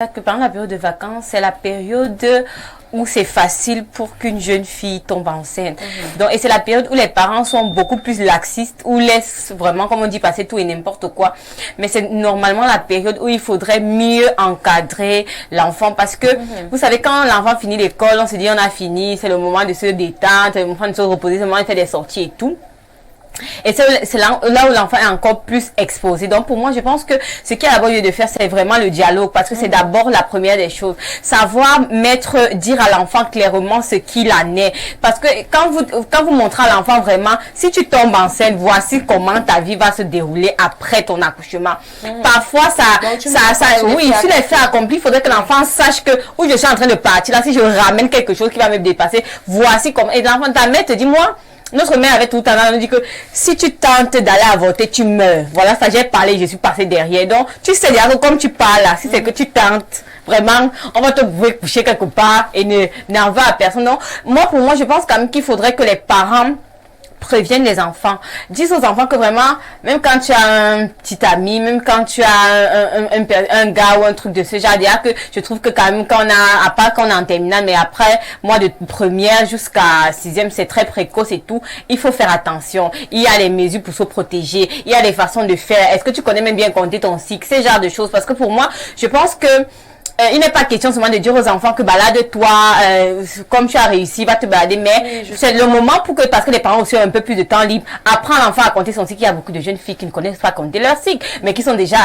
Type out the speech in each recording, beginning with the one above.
Que pendant la période de vacances, c'est la période où c'est facile pour qu'une jeune fille tombe enceinte. Donc, et c'est la période où les parents sont beaucoup plus laxistes, où laissent vraiment, comme on dit, passer tout et n'importe quoi. Mais c'est normalement la période où il faudrait mieux encadrer l'enfant parce que, vous savez, quand l'enfant finit l'école, on se dit on a fini, c'est le moment de se détendre, c'est le moment de se reposer, c'est le moment de faire des sorties et tout. Et c'est là où l'enfant est encore plus exposé. Donc pour moi, je pense que ce qu'il y a d'abord lieu de faire, c'est vraiment le dialogue. Parce que c'est d'abord la première des choses. Savoir dire à l'enfant clairement ce qu'il en est. Parce que quand vous montrez à l'enfant vraiment, si tu tombes enceinte, voici comment ta vie va se dérouler après ton accouchement. Parfois, oui, sur les faits accomplis, il faudrait que l'enfant sache que, où je suis en train de partir, là, si je ramène quelque chose qui va me dépasser, voici comment. Et l'enfant, ta mère te dit, moi, notre mère avait tout le temps dit que si tu tentes d'aller avorter, tu meurs. Voilà, ça j'ai parlé, je suis passée derrière. Donc, tu sais déjà que comme tu parles là, si c'est que tu tentes, vraiment, on va te coucher quelque part et n'en va à personne. Donc, pour moi, je pense quand même qu'il faudrait que les parents préviennent les enfants. Dis aux enfants que vraiment, même quand tu as un petit ami, même quand tu as un gars ou un truc de ce genre, que je trouve que quand même à part qu'on est en terminale, mais après, moi de première jusqu'à sixième, c'est très précoce et tout, il faut faire attention. Il y a les mesures pour se protéger, il y a des façons de faire. Est-ce que tu connais même bien compter ton cycle, ce genre de choses? Parce que pour moi, je pense que il n'est pas question seulement de dire aux enfants que balade-toi, comme tu as réussi, va te balader, mais oui, c'est le moment parce que les parents aussi ont un peu plus de temps libre, apprendre l'enfant à compter son cycle. Il y a beaucoup de jeunes filles qui ne connaissent pas compter leur cycle, mais qui sont déjà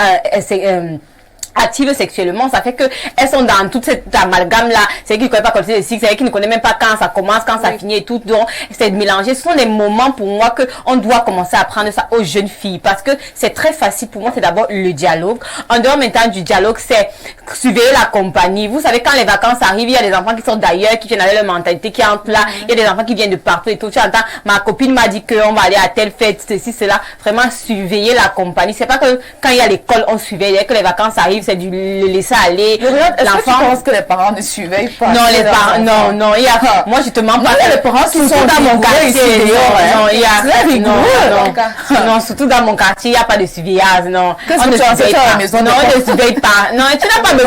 actives sexuellement, ça fait que elles sont dans toute cette amalgame là, c'est qui ne connaissent pas compter le cycle, c'est qui ne connaissent même pas quand ça commence, quand ça finit et tout, donc c'est de mélanger. Ce sont des moments pour moi que on doit commencer à apprendre ça aux jeunes filles, parce que c'est très facile pour moi. C'est d'abord le dialogue. En dehors maintenant du dialogue, c'est surveiller la compagnie. Vous savez, quand les vacances arrivent, il y a des enfants qui sortent d'ailleurs, qui viennent avec leur mentalité, qui entrent là, il y a des enfants qui viennent de partout et tout. Tu entends, ma copine m'a dit qu'on va aller à telle fête, ceci, cela. Vraiment surveiller la compagnie. C'est pas que quand il y a l'école, on surveille, que les vacances arrivent, c'est du laisser aller. L'enfant. Tu penses que les parents ne surveillent pas? Non, les parents, non, il y a, moi je te mens pas. Les parents qui sont dans mon quartier, non, il y a, non, surtout dans mon quartier, il n'y a pas de surveillance, non. On ne surveille pas. Non, on ne surveille pas. Non, tu n'as pas besoin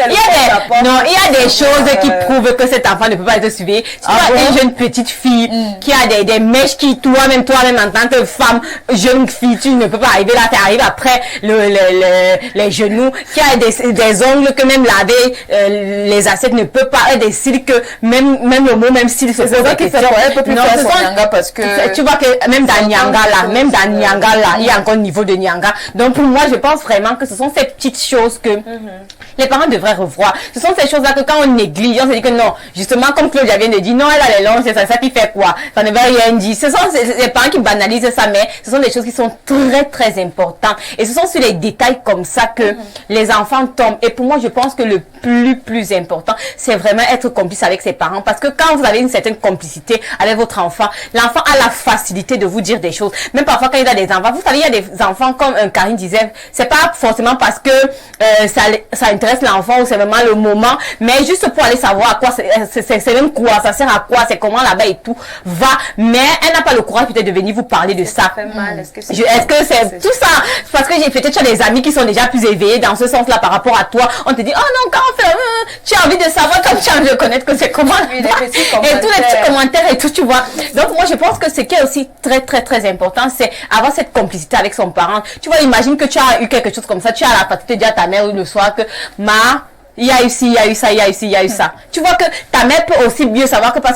il y a des choses qui prouvent que cet enfant ne peut pas être surveillé. Tu vois, une jeune petite fille qui a des mèches qui, toi-même en tant que femme, jeune fille, tu ne peux pas arriver là, tu arrives après les genoux, qui a des ongles que même laver les assiettes ne peut pas, et des cils que même le mot, même s'il se pose des questions. Non, parce que tu vois que même dans Nyanga là, il y a encore un niveau de Nyanga. Donc pour moi, je pense vraiment que ce sont ces petites choses que les parents devraient revoir. Ce sont ces choses-là que quand on néglige, on se dit que non, justement, comme Claudia vient de dire, non, elle a les longs, c'est ça qui fait quoi? Ça ne veut rien dire. Ce sont les parents qui banalisent ça, mais ce sont des choses qui sont très, très importantes. Et ce sont sur les détails comme ça que les enfants tombent. Et pour moi, je pense que le plus important, c'est vraiment être complice avec ses parents. Parce que quand vous avez une certaine complicité avec votre enfant, l'enfant a la facilité de vous dire des choses. Même parfois, quand il a des enfants, vous savez, il y a des enfants, comme Karine disait, c'est pas forcément parce que ça intéresse l'enfant ou c'est vraiment le moment, mais juste pour aller savoir à quoi c'est même quoi, ça sert à quoi, c'est comment là-bas et tout, mais elle n'a pas le courage peut-être de venir vous parler de ça. Ça fait mal. Est-ce que c'est tout ça? Parce que j'ai peut-être des amis qui sont déjà plus éveillés dans ce sens-là par rapport à toi. On te dit, oh non, quand on fait, tu as envie de savoir, comme tu as envie de connaître que c'est comment. Et tous les petits commentaires et tout, tu vois. Donc moi, je pense que ce qui est aussi très, très, très important, c'est avoir cette complicité avec son parent. Tu vois, imagine que tu as eu quelque chose comme ça, tu as la facilité de dire à ta mère le soir que, il y a eu ci, il y a eu ça, il y a eu ci, il y a eu ça. Tu vois que ta mère peut aussi mieux savoir que parce que